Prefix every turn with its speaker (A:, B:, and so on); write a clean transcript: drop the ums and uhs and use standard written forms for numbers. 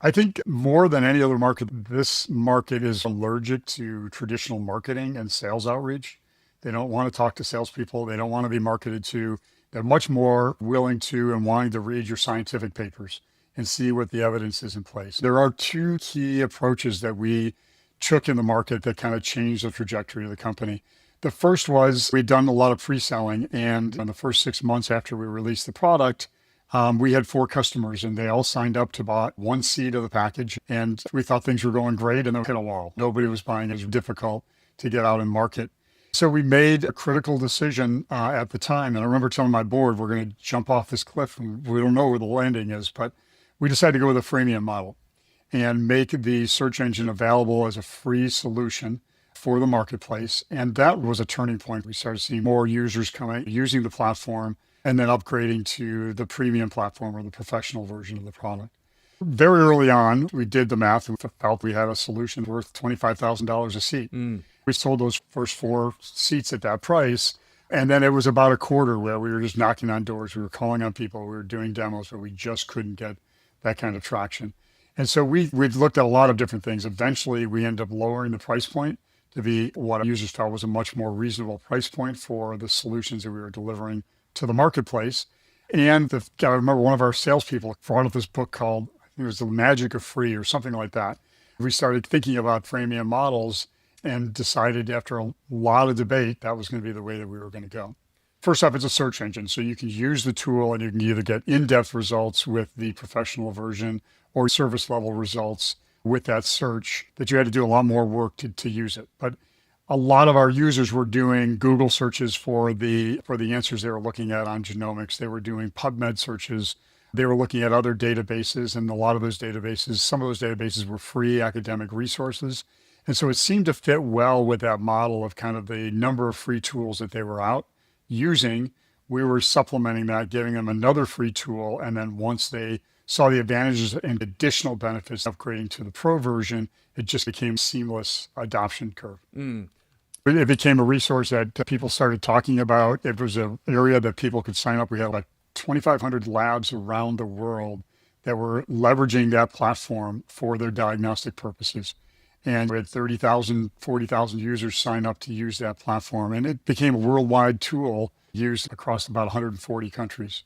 A: I think more than any other market, this market is allergic to traditional marketing and sales outreach. They don't want to talk to salespeople. They don't want to be marketed to. They're much more willing to and wanting to read your scientific papers and see what the evidence is in place. There are two key approaches that we took in the market that kind of changed the trajectory of the company. The first was we'd done a lot of pre-selling, and in the first 6 months after we released the product, we had four customers and they all signed up to buy one seat of the package. And we thought things were going great and then hit a wall. Nobody was buying. It was difficult to get out and market. So we made a critical decision at the time. And I remember telling my board, we're going to jump off this cliff and we don't know where the landing is, but we decided to go with a freemium model and make the search engine available as a free solution for the marketplace. And that was a turning point. We started seeing more users coming, using the platform, and then upgrading to the premium platform or the professional version of the product. Very early on, we did the math and felt we had a solution worth $25,000 a seat. We sold those first four seats at that price. And then it was about a quarter where we were just knocking on doors. We were calling on people. We were doing demos, but we just couldn't get that kind of traction. And so we'd looked at a lot of different things. Eventually, we ended up lowering the price point to be what users felt was a much more reasonable price point for the solutions that we were delivering to the marketplace. And I remember one of our salespeople brought up this book called, I think it was The Magic of Free or something like that. We started thinking about freemium models and decided after a lot of debate, that was going to be the way that we were going to go. First off, it's a search engine. So you can use the tool and you can either get in-depth results with the professional version or service level results with that search that you had to do a lot more work to use it. But a lot of our users were doing Google searches for the answers they were looking at on genomics. They were doing PubMed searches. They were looking at other databases, and a lot of those databases, some of those databases were free academic resources. And so it seemed to fit well with that model of kind of the number of free tools that they were out using. We were supplementing that, giving them another free tool. And then once they saw the advantages and additional benefits of upgrading to the pro version, it just became a seamless adoption curve. It became a resource that people started talking about. It was an area that people could sign up. We had like 2,500 labs around the world that were leveraging that platform for their diagnostic purposes. And we had 30,000, 40,000 users sign up to use that platform. And it became a worldwide tool used across about 140 countries.